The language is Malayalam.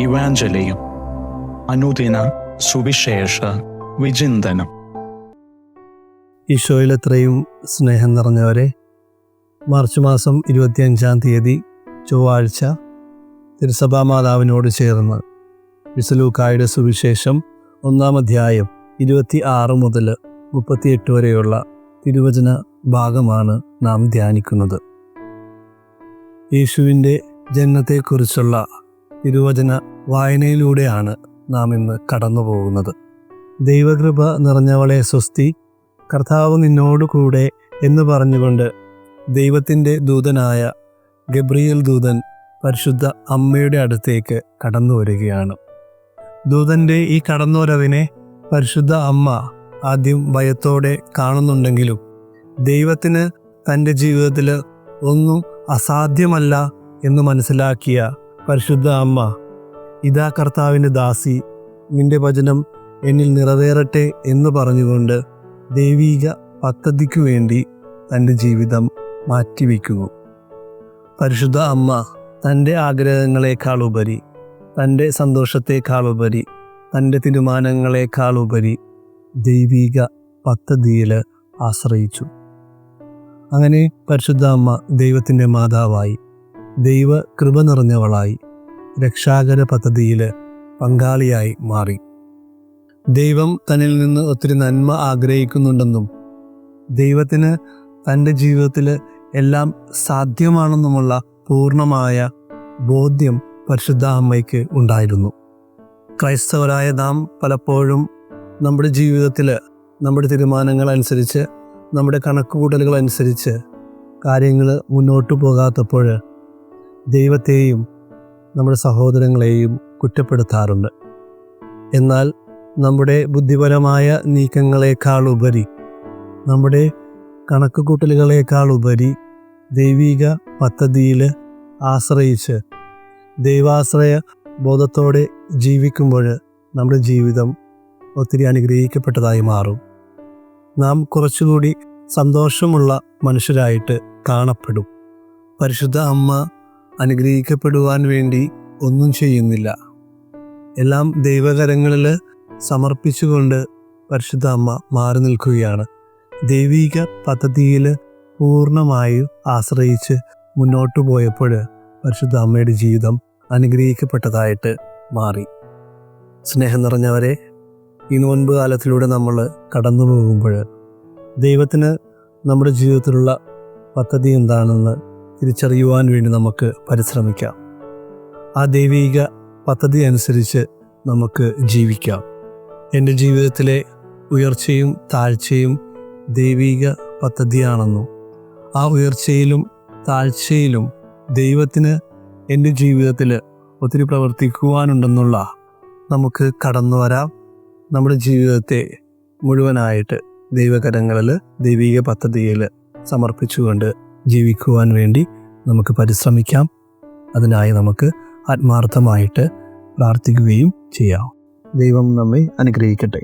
ഇവാഞ്ചലിയും അനുദിന സുവിശേഷ വിചിന്തനം. ഈശോയിലെത്രയും സ്നേഹം നിറഞ്ഞവരെ, മാർച്ച് മാസം 25-ാം തീയതി ചൊവ്വാഴ്ച തിരുസഭാ മാതാവിനോട് ചേർന്ന് വിശുദ്ധ ലൂക്കായുടെ സുവിശേഷം 1-ാം അധ്യായം 26 മുതൽ 38 വരെയുള്ള തിരുവചന ഭാഗമാണ് നാം ധ്യാനിക്കുന്നത്. യേശുവിൻ്റെ ജനനത്തെക്കുറിച്ചുള്ള തിരുവചന വായനയിലൂടെയാണ് നാം ഇന്ന് കടന്നു പോകുന്നത്. ദൈവകൃപ നിറഞ്ഞവളെ സ്വസ്തി, കർത്താവ് നിന്നോട് കൂടെ എന്ന് പറഞ്ഞുകൊണ്ട് ദൈവത്തിൻ്റെ ദൂതനായ ഗബ്രിയേൽ ദൂതൻ പരിശുദ്ധ അമ്മയുടെ അടുത്തേക്ക് കടന്നു വരികയാണ്. ദൂതൻ്റെ ഈ കടന്നുവരവിനെ പരിശുദ്ധ അമ്മ ആദ്യം ഭയത്തോടെ കാണുന്നുണ്ടെങ്കിലും ദൈവത്തിന് തൻ്റെ ജീവിതത്തിൽ ഒന്നും അസാധ്യമല്ല എന്ന് മനസ്സിലാക്കിയ പരിശുദ്ധ അമ്മ, ഇതാ കർത്താവിൻ്റെ ദാസി, നിന്റെ വചനം എന്നിൽ നിറവേറട്ടെ എന്ന് പറഞ്ഞുകൊണ്ട് ദൈവീക പദ്ധതിക്കു വേണ്ടി തൻ്റെ ജീവിതം മാറ്റിവെക്കുന്നു. പരിശുദ്ധ അമ്മ തൻ്റെ ആഗ്രഹങ്ങളെക്കാളുപരി, തൻ്റെ സന്തോഷത്തെക്കാളുപരി, തൻ്റെ തീരുമാനങ്ങളെക്കാളുപരി ദൈവീക പദ്ധതിയിൽ ആശ്രയിച്ചു. അങ്ങനെ പരിശുദ്ധ അമ്മ ദൈവത്തിൻ്റെ മാതാവായി, ദൈവ കൃപ നിറഞ്ഞവളായി, രക്ഷാകര പദ്ധതിയിൽ പങ്കാളിയായി മാറി. ദൈവം തന്നിൽ നിന്ന് ഒത്തിരി നന്മ ആഗ്രഹിക്കുന്നുണ്ടെന്നും ദൈവത്തിന് തൻ്റെ ജീവിതത്തിൽ എല്ലാം സാധ്യമാണെന്നുമുള്ള പൂർണ്ണമായ ബോധ്യം പരിശുദ്ധ അമ്മയ്ക്ക് ഉണ്ടായിരുന്നു. ക്രൈസ്തവരായ നാം പലപ്പോഴും നമ്മുടെ ജീവിതത്തിൽ നമ്മുടെ തീരുമാനങ്ങളനുസരിച്ച്, നമ്മുടെ കണക്കുകൂട്ടലുകളനുസരിച്ച് കാര്യങ്ങൾ മുന്നോട്ട് പോകാത്തപ്പോൾ ദൈവത്തെയും നമ്മുടെ സഹോദരങ്ങളെയും കുറ്റപ്പെടുത്താറുണ്ട്. എന്നാൽ നമ്മുടെ ബുദ്ധിപരമായ നീക്കങ്ങളെക്കാളുപരി, നമ്മുടെ കണക്കുകൂട്ടലുകളെക്കാളുപരി ദൈവിക പദ്ധതിയിൽ ആശ്രയിച്ച് ദൈവാശ്രയ ബോധത്തോടെ ജീവിക്കുമ്പോൾ നമ്മുടെ ജീവിതം ഒത്തിരി അനുഗ്രഹിക്കപ്പെട്ടതായി മാറും. നാം കുറച്ചുകൂടി സന്തോഷമുള്ള മനുഷ്യരായിട്ട് കാണപ്പെടും. പരിശുദ്ധ അമ്മ അനുഗ്രഹിക്കപ്പെടുവാൻ വേണ്ടി ഒന്നും ചെയ്യുന്നില്ല. എല്ലാം ദൈവകരങ്ങളിൽ സമർപ്പിച്ചുകൊണ്ട് പരിശുദ്ധ അമ്മ മാറി നിൽക്കുകയാണ്. ദൈവിക പദ്ധതിയിൽ പൂർണ്ണമായും ആശ്രയിച്ച് മുന്നോട്ട് പോയപ്പോൾ പരിശുദ്ധ അമ്മയുടെ ജീവിതം അനുഗ്രഹിക്കപ്പെട്ടതായിട്ട് മാറി. സ്നേഹം നിറഞ്ഞവരെ, ഈ നോൻപ് കാലത്തിലൂടെ നമ്മൾ കടന്നു പോകുമ്പോൾ ദൈവത്തിന് നമ്മുടെ ജീവിതത്തിലുള്ള പദ്ധതി എന്താണെന്ന് തിരിച്ചറിയുവാൻ വേണ്ടി നമുക്ക് പരിശ്രമിക്കാം. ആ ദൈവിക പദ്ധതി അനുസരിച്ച് നമുക്ക് ജീവിക്കാം. എൻ്റെ ജീവിതത്തിലെ ഉയർച്ചയും താഴ്ചയും ദൈവിക പദ്ധതിയാണെന്നും ആ ഉയർച്ചയിലും താഴ്ചയിലും ദൈവത്തിന് എൻ്റെ ജീവിതത്തിൽ ഒത്തിരി പ്രവർത്തിക്കുവാനുണ്ടെന്നുള്ള നമുക്ക് കടന്നു വരാം. നമ്മുടെ ജീവിതത്തെ മുഴുവനായിട്ട് ദൈവകരങ്ങളിൽ, ദൈവിക പദ്ധതിയിൽ സമർപ്പിച്ചുകൊണ്ട് ജീവിക്കുവാൻ വേണ്ടി നമുക്ക് പരിശ്രമിക്കാം. അതിനായി നമുക്ക് ആത്മാർത്ഥമായിട്ട് പ്രാർത്ഥിക്കുകയും ചെയ്യാം. ദൈവം നമ്മെ അനുഗ്രഹിക്കട്ടെ.